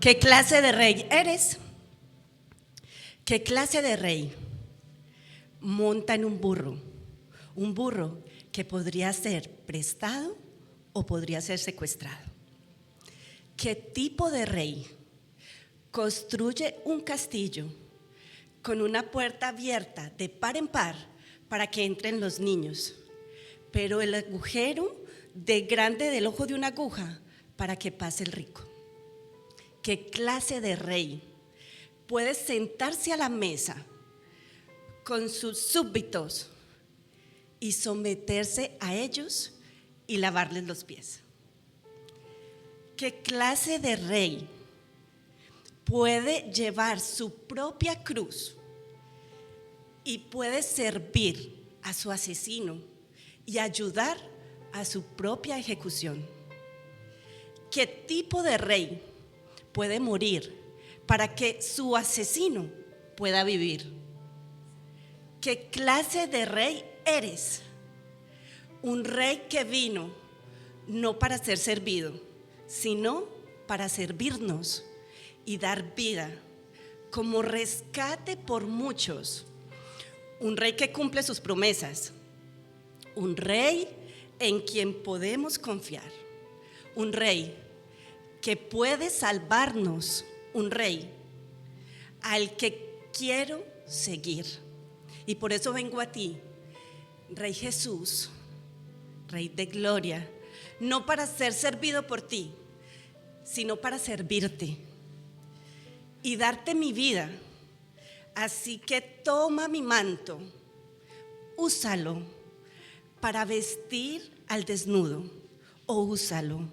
¿Qué clase de rey eres? ¿Qué clase de rey monta en un burro? Un burro que podría ser prestado o podría ser secuestrado. ¿Qué tipo de rey construye un castillo con una puerta abierta de par en par para que entren los niños, pero el agujero de grande del ojo de una aguja para que pase el rico? ¿Qué clase de rey puede sentarse a la mesa con sus súbditos y someterse a ellos y lavarles los pies? ¿Qué clase de rey puede llevar su propia cruz y puede servir a su asesino y ayudar a su propia ejecución? ¿Qué tipo de rey puede morir para que su asesino pueda vivir? ¿Qué clase de rey eres? Un rey que vino no para ser servido, sino para servirnos y dar vida como rescate por muchos. Un rey que cumple sus promesas, un rey en quien podemos confiar, un rey que puede salvarnos, un rey al que quiero seguir. Y por eso vengo a ti, Rey Jesús, Rey de gloria, no para ser servido por ti, sino para servirte y darte mi vida. Así que toma mi manto, úsalo para vestir al desnudo, o úsalo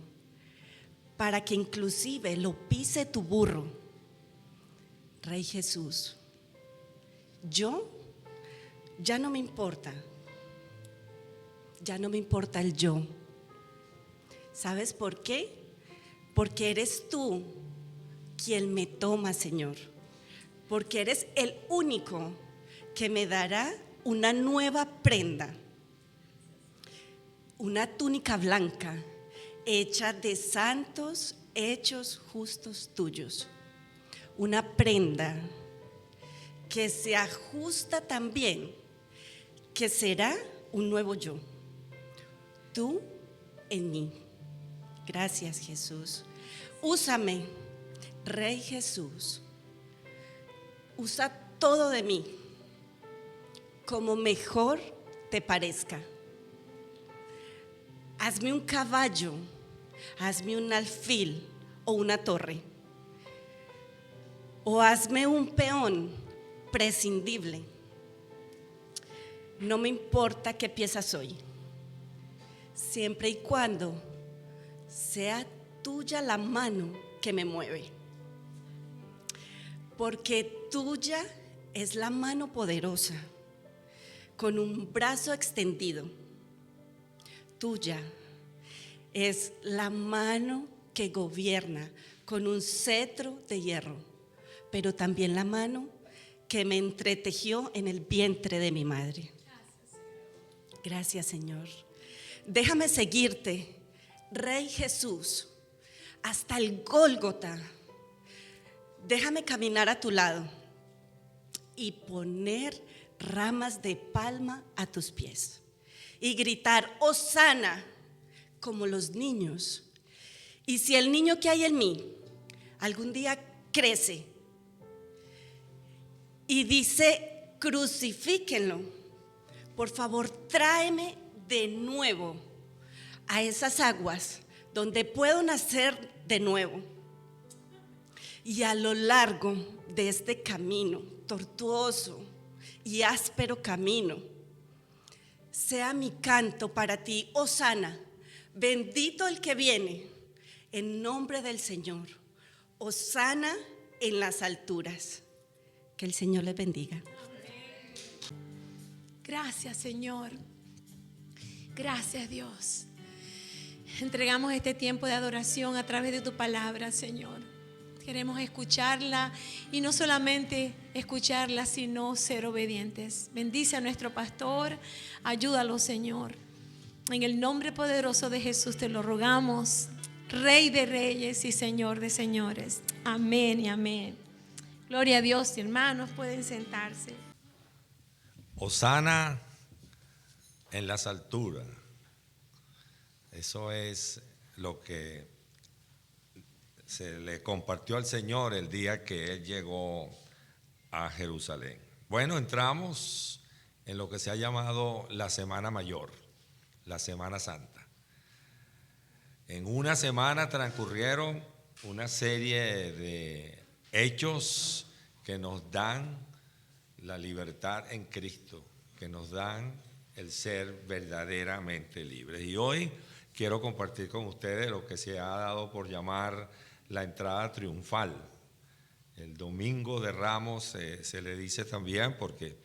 para que inclusive lo pise tu burro. Rey Jesús, yo ya no me importa el yo. ¿Sabes por qué? Porque eres tú quien me toma, Señor. Porque eres el único que me dará una nueva prenda, una túnica blanca hecha de santos hechos justos tuyos. Una prenda que se ajusta también, que será un nuevo yo. Tú en mí. Gracias, Jesús. Úsame, Rey Jesús. Usa todo de mí como mejor te parezca. Hazme un caballo, hazme un alfil o una torre, o hazme un peón prescindible. No me importa qué pieza soy, siempre y cuando sea tuya la mano que me mueve. Porque tuya es la mano poderosa, con un brazo extendido. Tuya es la mano que gobierna con un cetro de hierro, pero también la mano que me entretejió en el vientre de mi madre. Gracias, Señor. Déjame seguirte, Rey Jesús, hasta el Gólgota. Déjame caminar a tu lado y poner ramas de palma a tus pies y gritar Hosana como los niños. Y si el niño que hay en mí algún día crece y dice crucifíquenlo, por favor tráeme de nuevo a esas aguas donde puedo nacer de nuevo. Y a lo largo de este camino tortuoso y áspero camino, sea mi canto para ti, Hosana, bendito el que viene en nombre del Señor, Hosana en las alturas. Que el Señor les bendiga. Gracias, Señor. Gracias, Dios. Entregamos este tiempo de adoración a través de tu palabra, Señor. Queremos escucharla y no solamente escucharla, sino ser obedientes. Bendice a nuestro pastor, ayúdalo, Señor. En el nombre poderoso de Jesús te lo rogamos. Rey de reyes y Señor de señores. Amén y amén. Gloria a Dios, hermanos, pueden sentarse. Hosana en las alturas. Eso es lo que se le compartió al Señor el día que Él llegó a Jerusalén. Bueno, entramos en lo que se ha llamado la Semana Mayor, la Semana Santa. En una semana transcurrieron una serie de hechos que nos dan la libertad en Cristo, que nos dan el ser verdaderamente libres. Y hoy quiero compartir con ustedes lo que se ha dado por llamar la entrada triunfal. El domingo de Ramos se le dice también porque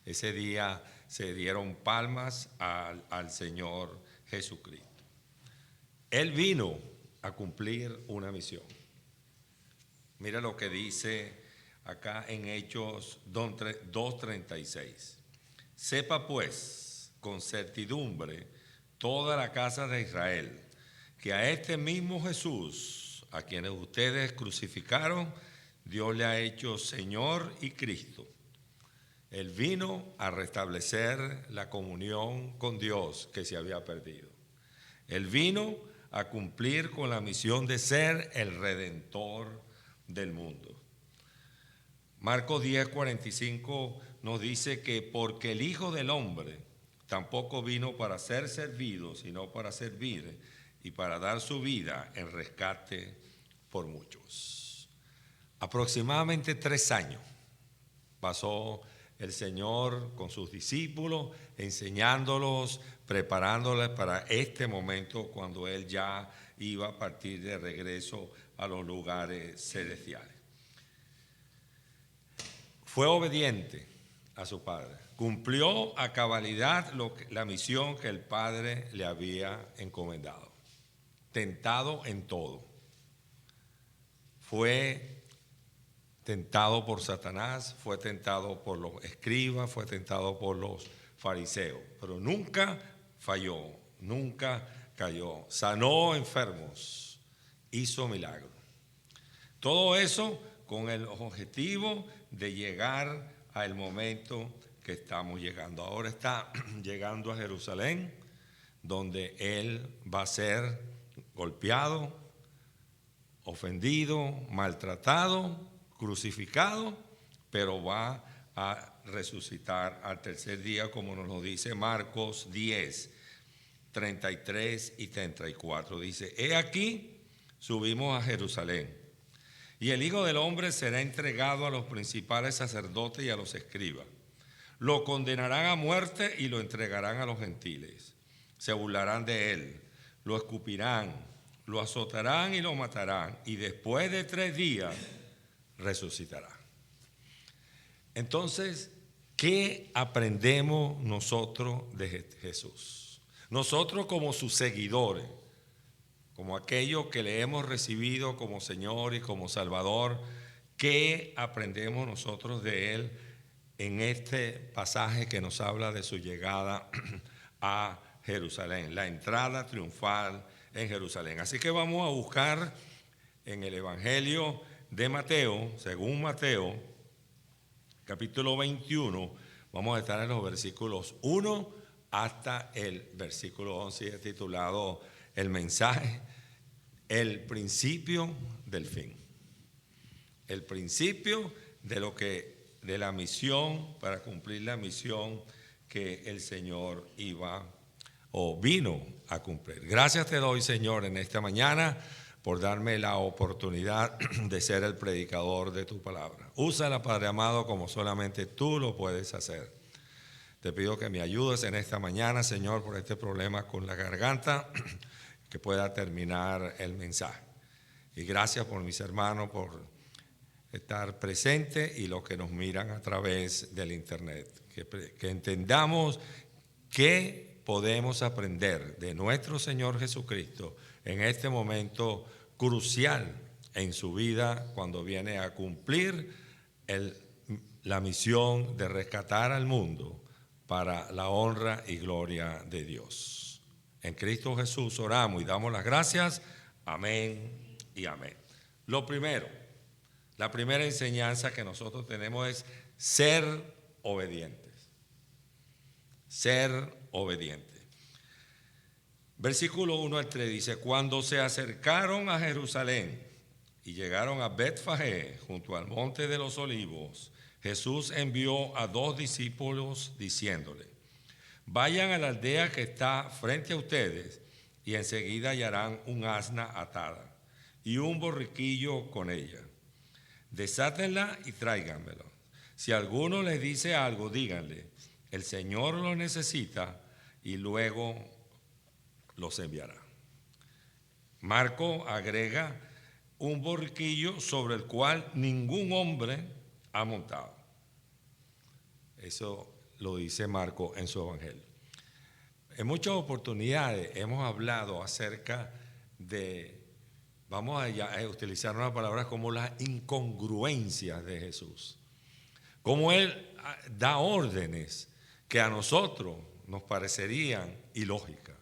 ese día se dieron palmas al Señor Jesucristo. Él vino a cumplir una misión. Mira lo que dice acá en Hechos 2:36. Sepa pues con certidumbre toda la casa de Israel que a este mismo Jesús, a quienes ustedes crucificaron, Dios le ha hecho Señor y Cristo. Él vino a restablecer la comunión con Dios que se había perdido. Él vino a cumplir con la misión de ser el Redentor del mundo. Marcos 10:45 nos dice que porque el Hijo del Hombre tampoco vino para ser servido, sino para servir y para dar su vida en rescate por muchos. Aproximadamente 3 años pasó el Señor con sus discípulos, enseñándolos, preparándoles para este momento cuando Él ya iba a partir de regreso a los lugares celestiales. Fue obediente a su Padre, cumplió a cabalidad la misión que el Padre le había encomendado. Tentado en todo. Fue tentado por Satanás, fue tentado por los escribas, fue tentado por los fariseos, pero nunca falló, nunca cayó. Sanó enfermos, hizo milagros. Todo eso con el objetivo de llegar al momento que estamos llegando. Ahora está llegando a Jerusalén, donde Él va a ser golpeado, ofendido, maltratado, crucificado, pero va a resucitar al tercer día, como nos lo dice Marcos 10:33 y 34. Dice: he aquí, subimos a Jerusalén, y el Hijo del Hombre será entregado a los principales sacerdotes y a los escribas. Lo condenarán a muerte y lo entregarán a los gentiles. Se burlarán de él, lo escupirán, lo azotarán y lo matarán, y después de 3 días resucitará. Entonces, ¿qué aprendemos nosotros de Jesús? Nosotros como sus seguidores, como aquellos que le hemos recibido como Señor y como Salvador, ¿qué aprendemos nosotros de Él en este pasaje que nos habla de su llegada a Jerusalén, la entrada triunfal en Jerusalén? Así que vamos a buscar en el Evangelio de Mateo, según Mateo, capítulo 21, vamos a estar en los versículos 1 hasta el versículo 11, titulado el mensaje, el principio del fin. El principio de la misión, para cumplir la misión que el Señor vino a cumplir. Gracias te doy, Señor, en esta mañana, por darme la oportunidad de ser el predicador de tu palabra. Úsala, Padre amado, como solamente tú lo puedes hacer. Te pido que me ayudes en esta mañana, Señor, por este problema con la garganta, que pueda terminar el mensaje. Y gracias por mis hermanos, por estar presentes y los que nos miran a través del internet. Que entendamos qué podemos aprender de nuestro Señor Jesucristo en este momento crucial en su vida, cuando viene a cumplir la misión de rescatar al mundo para la honra y gloria de Dios. En Cristo Jesús oramos y damos las gracias. Amén y amén. Lo primero, la primera enseñanza que nosotros tenemos es ser obedientes. Ser obedientes. Versículo 1 al 3 dice: cuando se acercaron a Jerusalén y llegaron a Betfagé, junto al monte de los olivos, Jesús envió a 2 discípulos diciéndole: vayan a la aldea que está frente a ustedes y enseguida hallarán un asna atada y un borriquillo con ella. Desátenla y tráiganmelo. Si alguno les dice algo, díganle: el Señor lo necesita y luego los enviará. Marco agrega un borriquillo sobre el cual ningún hombre ha montado. Eso lo dice Marco en su evangelio. En muchas oportunidades hemos hablado acerca de, vamos a utilizar una palabra como las incongruencias de Jesús. Como Él da órdenes que a nosotros nos parecerían ilógicas.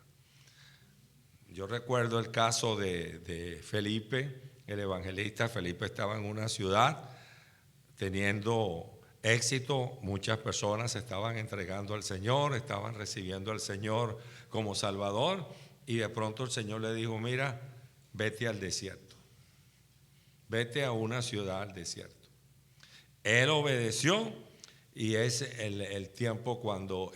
Yo recuerdo el caso de Felipe, el evangelista. Felipe estaba en una ciudad teniendo éxito, muchas personas se estaban entregando al Señor, estaban recibiendo al Señor como Salvador, y de pronto el Señor le dijo: mira, vete al desierto, vete a una ciudad al desierto. Él obedeció, y es el tiempo cuando,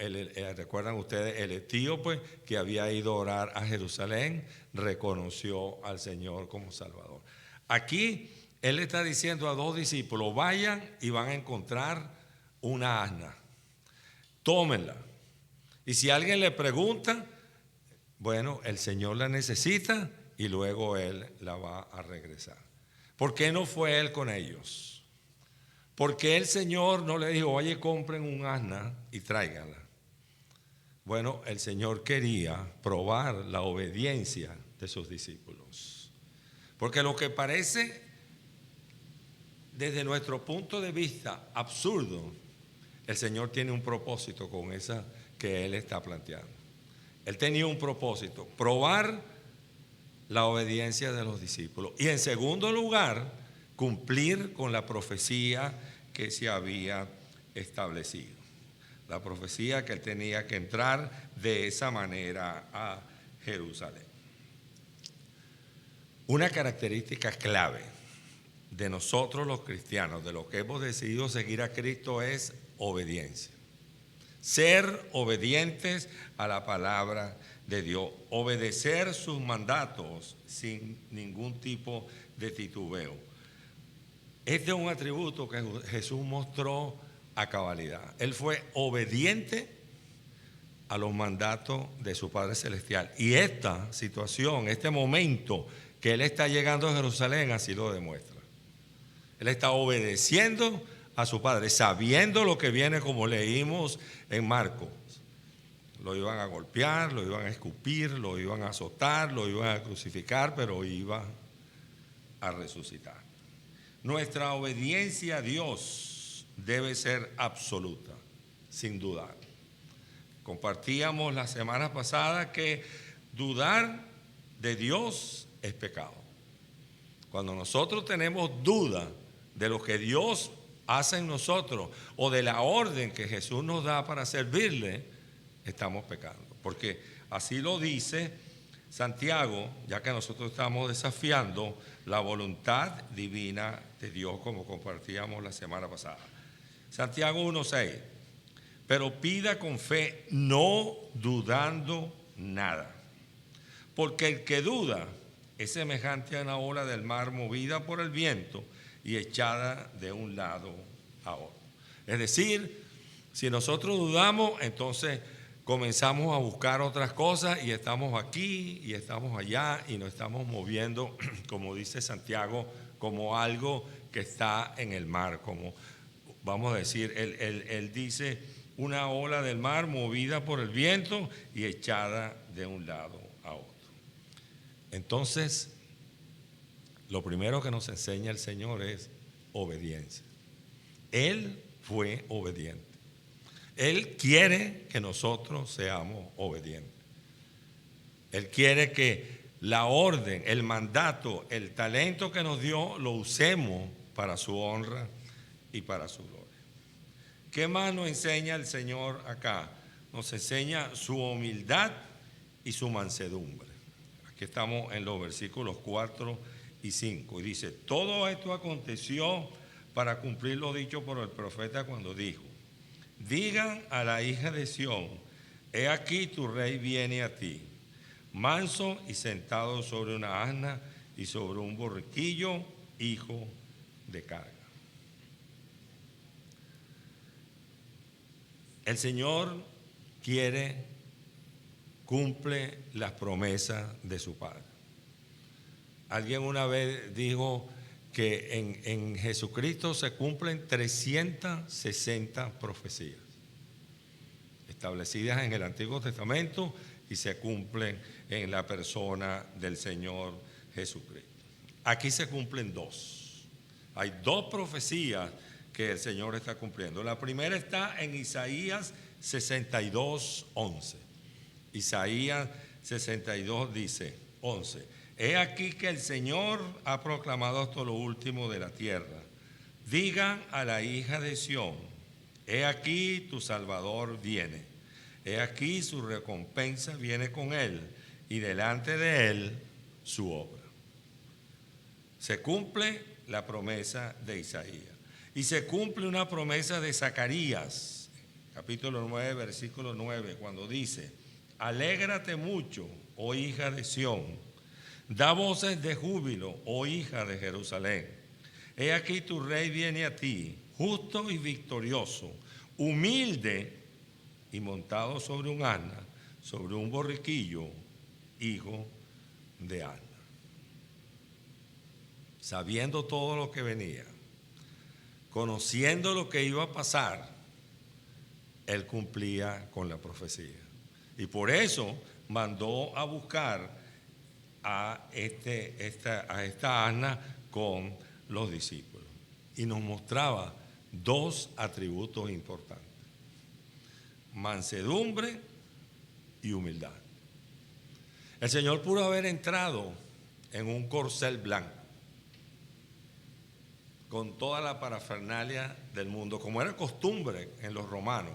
recuerdan ustedes, el etíope que había ido a orar a Jerusalén, reconoció al Señor como Salvador. Aquí Él está diciendo a 2 discípulos: vayan y van a encontrar una asna, tómenla. Y si alguien le pregunta, bueno, el Señor la necesita y luego Él la va a regresar. ¿Por qué no fue Él con ellos? Porque el Señor no le dijo: oye, compren un asna y tráiganla. Bueno, el Señor quería probar la obediencia de sus discípulos. Porque lo que parece, desde nuestro punto de vista, absurdo, el Señor tiene un propósito con esa que Él está planteando. Él tenía un propósito: probar la obediencia de los discípulos. Y en segundo lugar, cumplir con la profecía que se había establecido. La profecía que Él tenía que entrar de esa manera a Jerusalén. Una característica clave de nosotros los cristianos, de los que hemos decidido seguir a Cristo, es obediencia. Ser obedientes a la palabra de Dios, obedecer sus mandatos sin ningún tipo de titubeo. Este es un atributo que Jesús mostró a cabalidad. Él fue obediente a los mandatos de su Padre Celestial. Y esta situación, este momento que Él está llegando a Jerusalén, así lo demuestra. Él está obedeciendo a su Padre, sabiendo lo que viene, como leímos en Marcos. Lo iban a golpear, lo iban a escupir, lo iban a azotar, lo iban a crucificar, pero iba a resucitar. Nuestra obediencia a Dios debe ser absoluta, sin dudar. Compartíamos la semana pasada que dudar de Dios es pecado. Cuando nosotros tenemos duda de lo que Dios hace en nosotros o de la orden que Jesús nos da para servirle, estamos pecando. Porque así lo dice Santiago, ya que nosotros estamos desafiando la voluntad divina de Dios, como compartíamos la semana pasada. Santiago 1:6: pero pida con fe, no dudando nada, porque el que duda es semejante a una ola del mar movida por el viento y echada de un lado a otro. Es decir, si nosotros dudamos, entonces comenzamos a buscar otras cosas y estamos aquí y estamos allá y nos estamos moviendo, como dice Santiago, como algo que está en el mar, como vamos a decir, él dice una ola del mar movida por el viento y echada de un lado a otro. Entonces, lo primero que nos enseña el Señor es obediencia. Él fue obediente. Él quiere que nosotros seamos obedientes. Él quiere que la orden, el mandato, el talento que nos dio, lo usemos para su honra y para su gloria. ¿Qué más nos enseña el Señor acá? Nos enseña su humildad y su mansedumbre. Aquí estamos en los versículos 4 y 5. Y dice, todo esto aconteció para cumplir lo dicho por el profeta cuando dijo, digan a la hija de Sión, he aquí tu rey viene a ti, manso y sentado sobre una asna y sobre un borriquillo, hijo de carga. El Señor cumple las promesas de su Padre. Alguien una vez dijo que en Jesucristo se cumplen 360 profecías establecidas en el Antiguo Testamento y se cumplen en la persona del Señor Jesucristo. Aquí se cumplen dos. Hay dos profecías que el Señor está cumpliendo. La primera está en Isaías 62:11. Isaías 62 dice, 11, he aquí que el Señor ha proclamado hasta lo último de la tierra. Digan a la hija de Sión, he aquí tu Salvador viene. He aquí su recompensa viene con él y delante de él su obra. Se cumple la promesa de Isaías. Y se cumple una promesa de Zacarías, capítulo 9, versículo 9, cuando dice, alégrate mucho, oh hija de Sión, da voces de júbilo, oh hija de Jerusalén. He aquí tu rey viene a ti, justo y victorioso, humilde y montado sobre un asna, sobre un borriquillo, hijo de asna. Sabiendo todo lo que venía, conociendo lo que iba a pasar, él cumplía con la profecía. Y por eso mandó a buscar a esta asna con los discípulos. Y nos mostraba dos atributos importantes: mansedumbre y humildad. El Señor pudo haber entrado en un corcel blanco, con toda la parafernalia del mundo, como era costumbre en los romanos.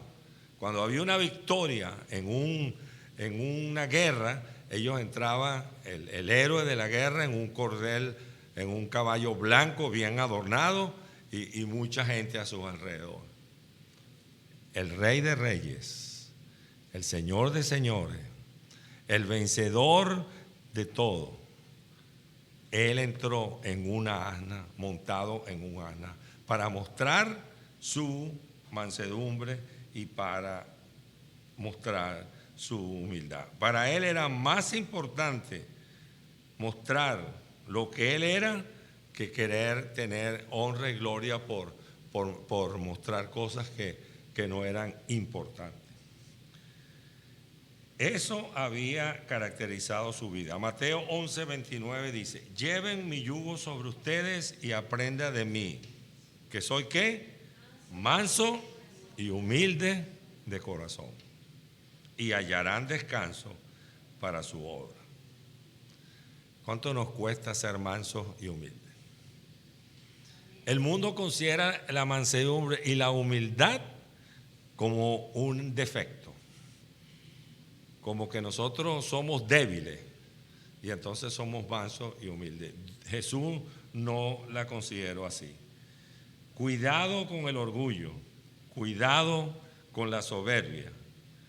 Cuando había una victoria en una guerra, ellos entraban, el héroe de la guerra, en un cordel, en un caballo blanco bien adornado y mucha gente a sus alrededores. El Rey de Reyes, el Señor de Señores, el vencedor de todo, él entró en una asna, montado en un asna, para mostrar su mansedumbre y para mostrar su humildad. Para él era más importante mostrar lo que él era que querer tener honra y gloria por mostrar cosas que no eran importantes. Eso había caracterizado su vida. Mateo 11:29 dice, lleven mi yugo sobre ustedes y aprenda de mí, que soy ¿qué? Manso y humilde de corazón, y hallarán descanso para su obra. ¿Cuánto nos cuesta ser mansos y humildes? El mundo considera la mansedumbre y la humildad como un defecto, como que nosotros somos débiles y entonces somos mansos y humildes. Jesús no la consideró así. Cuidado con el orgullo, cuidado con la soberbia,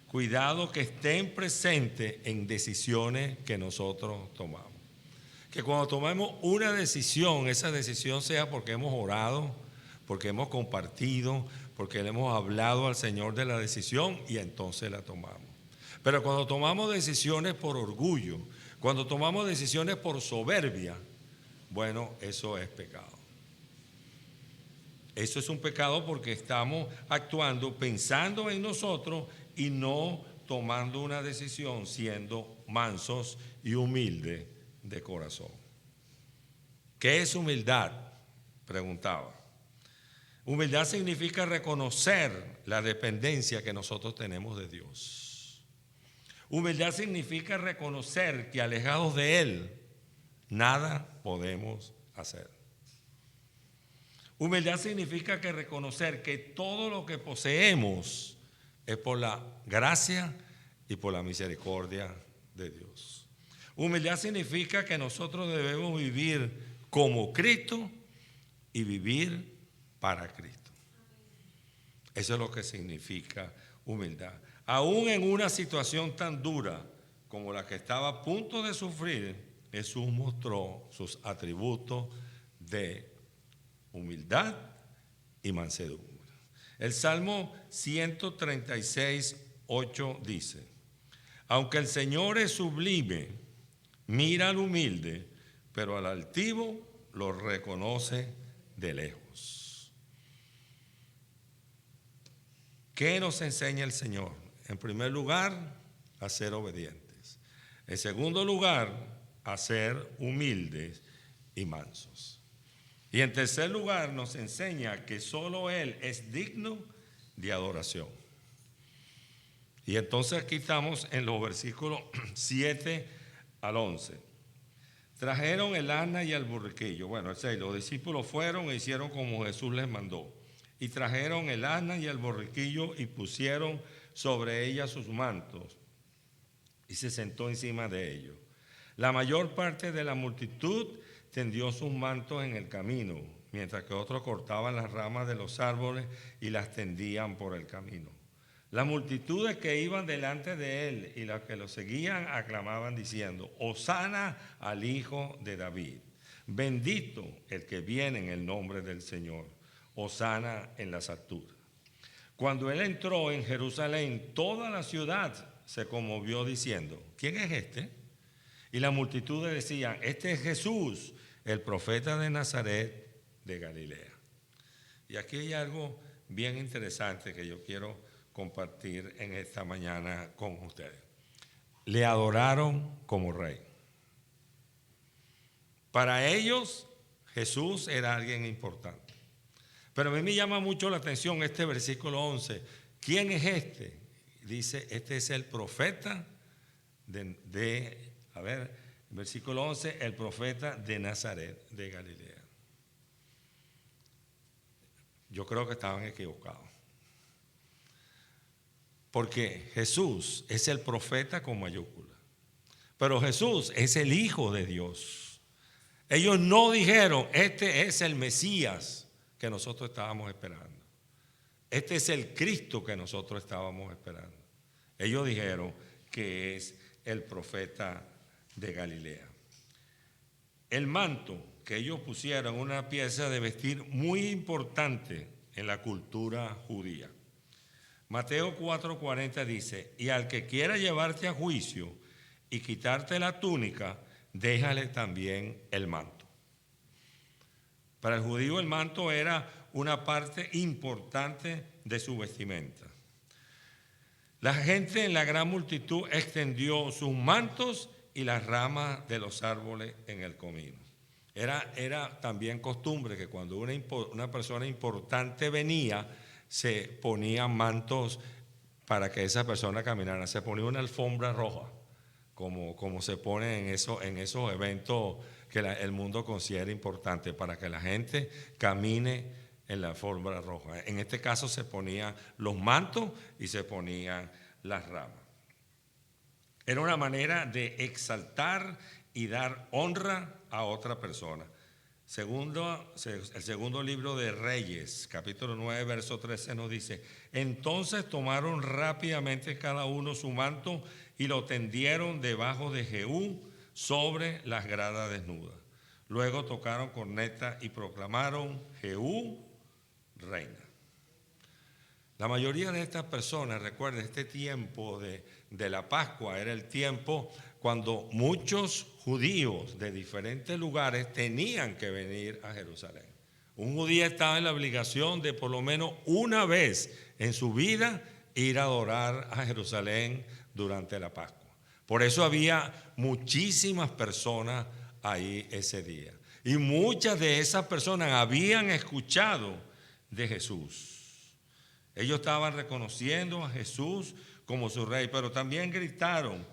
cuidado que estén presentes en decisiones que nosotros tomamos. Que cuando tomemos una decisión, esa decisión sea porque hemos orado, porque hemos compartido, porque le hemos hablado al Señor de la decisión y entonces la tomamos. Pero cuando tomamos decisiones por orgullo, cuando tomamos decisiones por soberbia, bueno, eso es pecado. Eso es un pecado porque estamos actuando pensando en nosotros y no tomando una decisión siendo mansos y humildes de corazón. ¿Qué es humildad? Preguntaba. Humildad significa reconocer la dependencia que nosotros tenemos de Dios. Humildad significa reconocer que alejados de Él, nada podemos hacer. Humildad significa que reconocer que todo lo que poseemos es por la gracia y por la misericordia de Dios. Humildad significa que nosotros debemos vivir como Cristo y vivir para Cristo. Eso es lo que significa humildad. Aún en una situación tan dura como la que estaba a punto de sufrir, Jesús mostró sus atributos de humildad y mansedumbre. El Salmo 136:8 dice: aunque el Señor es sublime, mira al humilde, pero al altivo lo reconoce de lejos. ¿Qué nos enseña el Señor? En primer lugar, a ser obedientes. En segundo lugar, a ser humildes y mansos. Y en tercer lugar, nos enseña que solo Él es digno de adoración. Y entonces aquí estamos en los versículos 7 al 11. Trajeron el asna y el borriquillo. Bueno, los discípulos fueron e hicieron como Jesús les mandó. Y trajeron el asna y el borriquillo y pusieron sobre ella sus mantos. Y se sentó encima de ellos. La mayor parte de la multitud tendió sus mantos en el camino, mientras que otros cortaban las ramas de los árboles y las tendían por el camino. Las multitudes que iban delante de él y las que lo seguían aclamaban diciendo: Hosana al Hijo de David. Bendito el que viene en el nombre del Señor. Hosana en las alturas. Cuando él entró en Jerusalén, toda la ciudad se conmovió diciendo: ¿quién es este? Y la multitud decían: este es Jesús, el profeta de Nazaret de Galilea. Y aquí hay algo bien interesante que yo quiero compartir en esta mañana con ustedes. Le adoraron como rey. Para ellos, Jesús era alguien importante. Pero a mí me llama mucho la atención este versículo 11. ¿Quién es este? Dice: este es el profeta versículo 11, el profeta de Nazaret de Galilea. Yo creo que estaban equivocados. Porque Jesús es el profeta con mayúscula. Pero Jesús es el Hijo de Dios. Ellos no dijeron: este es el Mesías que nosotros estábamos esperando. Este es el Cristo que nosotros estábamos esperando. Ellos dijeron que es el profeta de Galilea. El manto que ellos pusieron, una pieza de vestir muy importante en la cultura judía. Mateo 4:40 dice: y al que quiera llevarte a juicio y quitarte la túnica, déjale también el manto. Para el judío el manto era una parte importante de su vestimenta. La gente en la gran multitud extendió sus mantos y las ramas de los árboles en el camino. Era también costumbre que cuando una persona importante venía, se ponían mantos para que esa persona caminara. Se ponía una alfombra roja, como se pone en esos eventos que el mundo considera importante, para que la gente camine en la alfombra roja. En este caso se ponían los mantos y se ponían las ramas. Era una manera de exaltar y dar honra a otra persona. El segundo libro de Reyes, capítulo 9, verso 13 nos dice: entonces tomaron rápidamente cada uno su manto y lo tendieron debajo de Jehú sobre las gradas desnudas. Luego tocaron corneta y proclamaron: Jehú reina. La mayoría de estas personas, recuerden, este tiempo de la Pascua era el tiempo cuando muchos judíos de diferentes lugares tenían que venir a Jerusalén. Un judío estaba en la obligación de por lo menos una vez en su vida ir a adorar a Jerusalén durante la Pascua. Por eso había muchísimas personas ahí ese día. Y muchas de esas personas habían escuchado de Jesús. Ellos estaban reconociendo a Jesús como su rey, pero también gritaron,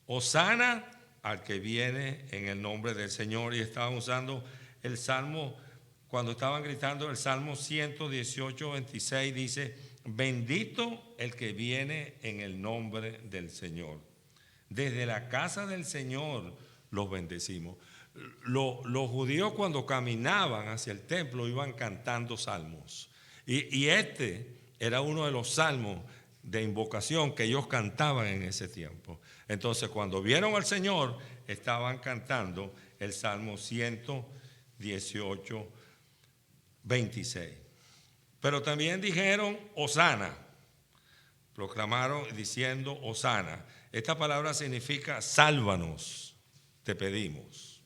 Hosana al que viene en el nombre del Señor. Y estaban usando el Salmo, cuando estaban gritando el Salmo 118, 26, dice, bendito el que viene en el nombre del Señor. Desde la casa del Señor los bendecimos. Los judíos cuando caminaban hacia el templo iban cantando salmos. Y este era uno de los salmos de invocación que ellos cantaban en ese tiempo. Entonces cuando vieron al Señor estaban cantando el Salmo 118, 26. Pero también dijeron Hosana, proclamaron diciendo Hosana. Esta palabra significa sálvanos, te pedimos.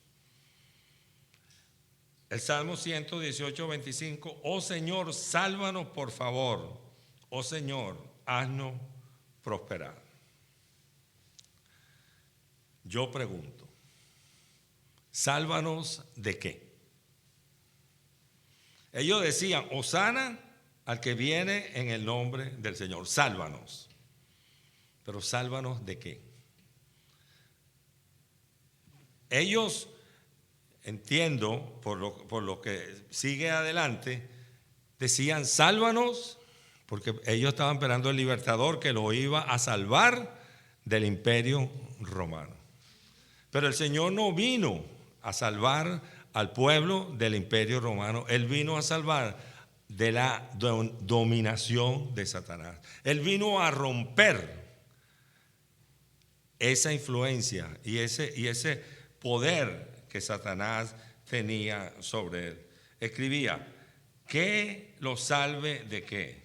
El Salmo 118, 25, oh Señor, sálvanos por favor, oh Señor, haznos prosperar. Yo pregunto, ¿sálvanos de qué? Ellos decían, Hosana al que viene en el nombre del Señor, sálvanos. Pero ¿sálvanos de qué? Ellos, entiendo por lo que sigue adelante, decían, sálvanos, porque ellos estaban esperando el libertador que lo iba a salvar del imperio romano. Pero el Señor no vino a salvar al pueblo del imperio romano. Él vino a salvar de la dominación de Satanás. Él vino a romper esa influencia y ese poder que Satanás tenía sobre él. Escribía, que lo salve de qué,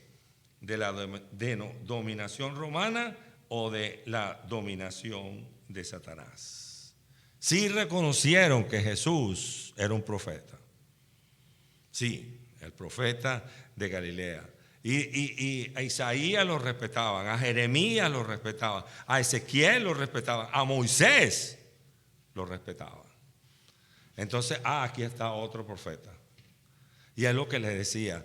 de la dominación romana o de la dominación de Satanás. Sí reconocieron que Jesús era un profeta. Sí, el profeta de Galilea. Y a Isaías lo respetaban, a Jeremías lo respetaban, a Ezequiel lo respetaban, a Moisés lo respetaban. Entonces, aquí está otro profeta. Y es lo que les decía.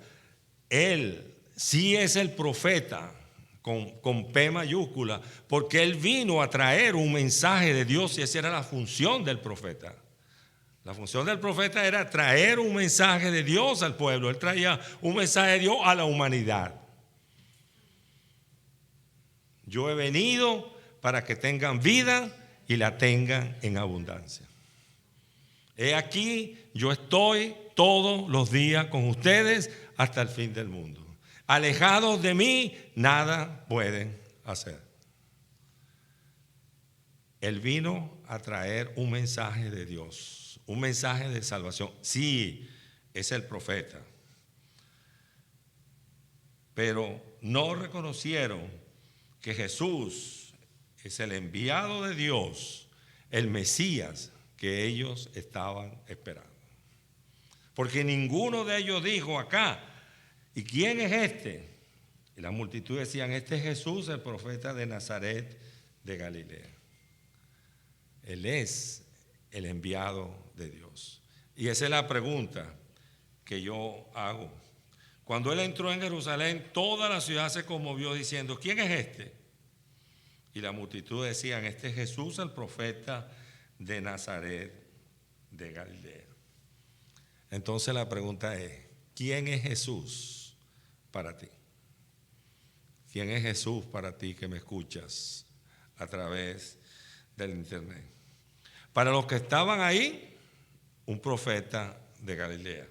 Él sí es el profeta con P mayúscula, porque él vino a traer un mensaje de Dios y esa era la función del profeta. La función del profeta era traer un mensaje de Dios al pueblo. Él traía un mensaje de Dios a la humanidad. Yo he venido para que tengan vida y la tengan en abundancia. He aquí, yo estoy todos los días con ustedes hasta el fin del mundo. Alejados de mí, nada pueden hacer. Él vino a traer un mensaje de Dios, un mensaje de salvación. Sí, es el profeta. Pero no reconocieron que Jesús es el enviado de Dios, el Mesías que ellos estaban esperando. Porque ninguno de ellos dijo acá, ¿y quién es este? Y la multitud decían, este es Jesús, el profeta de Nazaret de Galilea. Él es el enviado de Dios. Y esa es la pregunta que yo hago. Cuando él entró en Jerusalén, toda la ciudad se conmovió diciendo, ¿quién es este? Y la multitud decían, este es Jesús, el profeta de Nazaret de Galilea. Entonces la pregunta es, ¿quién es Jesús para ti? ¿Quién es Jesús para ti que me escuchas a través del internet? Para los que estaban ahí, un profeta de Galilea.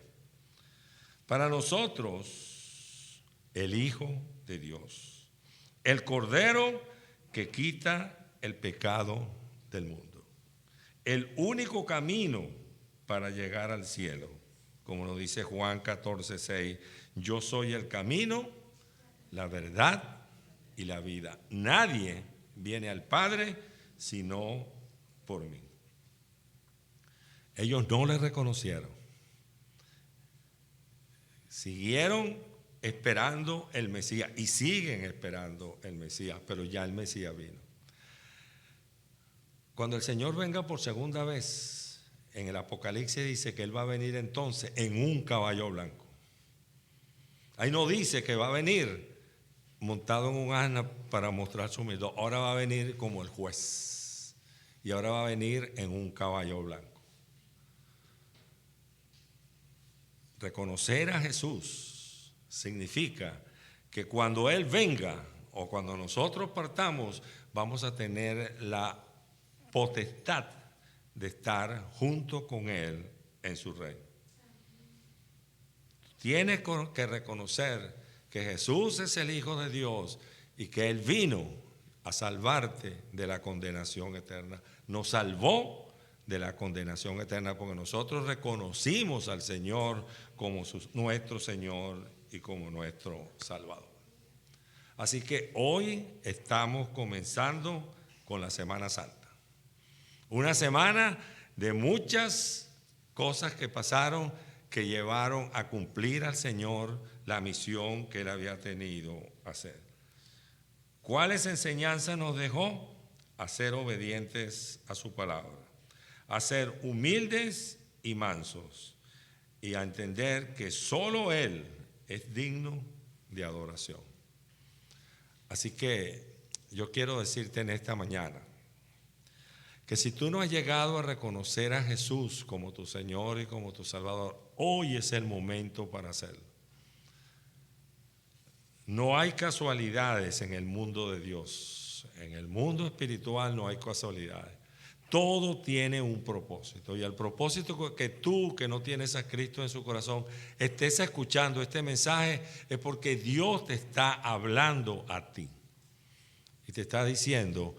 Para nosotros, el Hijo de Dios, el Cordero que quita el pecado del mundo, el único camino para llegar al cielo, como nos dice Juan 14:6, yo soy el camino, la verdad y la vida. Nadie viene al Padre sino por mí. Ellos no le reconocieron. Siguieron esperando el Mesías y siguen esperando el Mesías, pero ya el Mesías vino. Cuando el Señor venga por segunda vez, en el Apocalipsis dice que Él va a venir entonces en un caballo blanco. Ahí no dice que va a venir montado en un asna para mostrar su humildad. Ahora va a venir como el juez. Y ahora va a venir en un caballo blanco. Reconocer a Jesús significa que cuando Él venga o cuando nosotros partamos, vamos a tener la potestad de estar junto con Él en su reino. Tienes que reconocer que Jesús es el Hijo de Dios y que Él vino a salvarte de la condenación eterna. Nos salvó de la condenación eterna porque nosotros reconocimos al Señor como nuestro Señor y como nuestro Salvador. Así que hoy estamos comenzando con la Semana Santa. Una semana de muchas cosas que pasaron que llevaron a cumplir al Señor la misión que Él había tenido hacer. ¿Cuáles enseñanzas nos dejó? A ser obedientes a su palabra, a ser humildes y mansos y a entender que solo Él es digno de adoración. Así que yo quiero decirte en esta mañana que si tú no has llegado a reconocer a Jesús como tu Señor y como tu Salvador, hoy es el momento para hacerlo. No hay casualidades en el mundo de Dios. En el mundo espiritual no hay casualidades. Todo tiene un propósito. Y el propósito que tú, que no tienes a Cristo en su corazón, estés escuchando este mensaje es porque Dios te está hablando a ti. Y te está diciendo,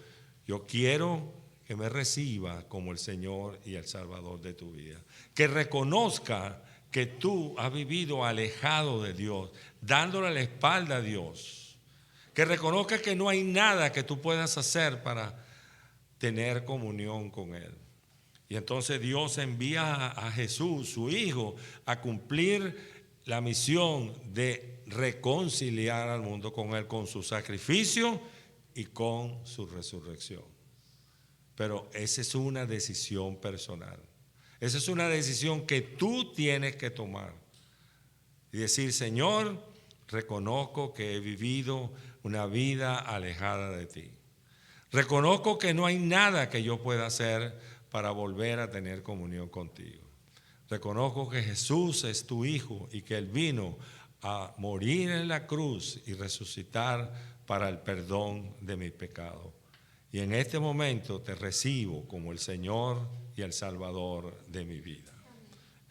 yo quiero que me reciba como el Señor y el Salvador de tu vida. Que reconozca que tú has vivido alejado de Dios, dándole la espalda a Dios. Que reconozca que no hay nada que tú puedas hacer para tener comunión con Él. Y entonces Dios envía a Jesús, su Hijo, a cumplir la misión de reconciliar al mundo con Él, con su sacrificio y con su resurrección. Pero esa es una decisión personal. Esa es una decisión que tú tienes que tomar. Y decir, Señor, reconozco que he vivido una vida alejada de ti. Reconozco que no hay nada que yo pueda hacer para volver a tener comunión contigo. Reconozco que Jesús es tu Hijo y que Él vino a morir en la cruz y resucitar para el perdón de mis pecados. Y en este momento te recibo como el Señor y el Salvador de mi vida.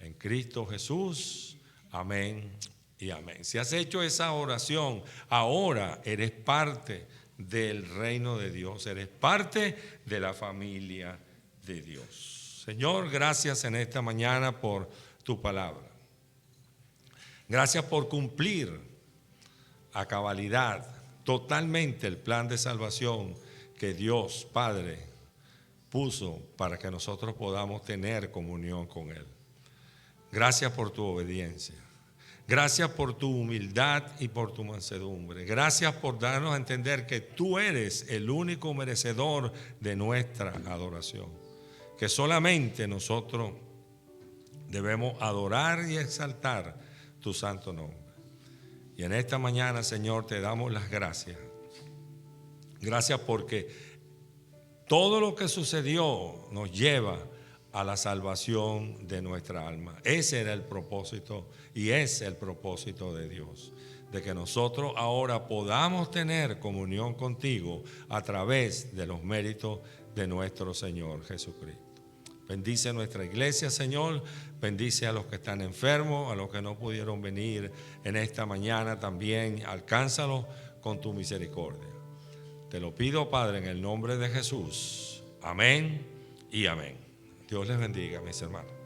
En Cristo Jesús, amén y amén. Si has hecho esa oración, ahora eres parte del reino de Dios, eres parte de la familia de Dios. Señor, gracias en esta mañana por tu palabra. Gracias por cumplir a cabalidad totalmente el plan de salvación que Dios Padre puso para que nosotros podamos tener comunión con Él. Gracias por tu obediencia. Gracias por tu humildad y por tu mansedumbre. Gracias por darnos a entender que tú eres el único merecedor de nuestra adoración. Que solamente nosotros debemos adorar y exaltar tu santo nombre. Y en esta mañana, Señor, te damos las gracias. Gracias porque todo lo que sucedió nos lleva a la salvación de nuestra alma. Ese era el propósito y es el propósito de Dios, de que nosotros ahora podamos tener comunión contigo a través de los méritos de nuestro Señor Jesucristo. Bendice nuestra iglesia, Señor. Bendice a los que están enfermos, a los que no pudieron venir en esta mañana también. Alcánzalos con tu misericordia. Te lo pido, Padre, en el nombre de Jesús. Amén y amén. Dios les bendiga, mis hermanos.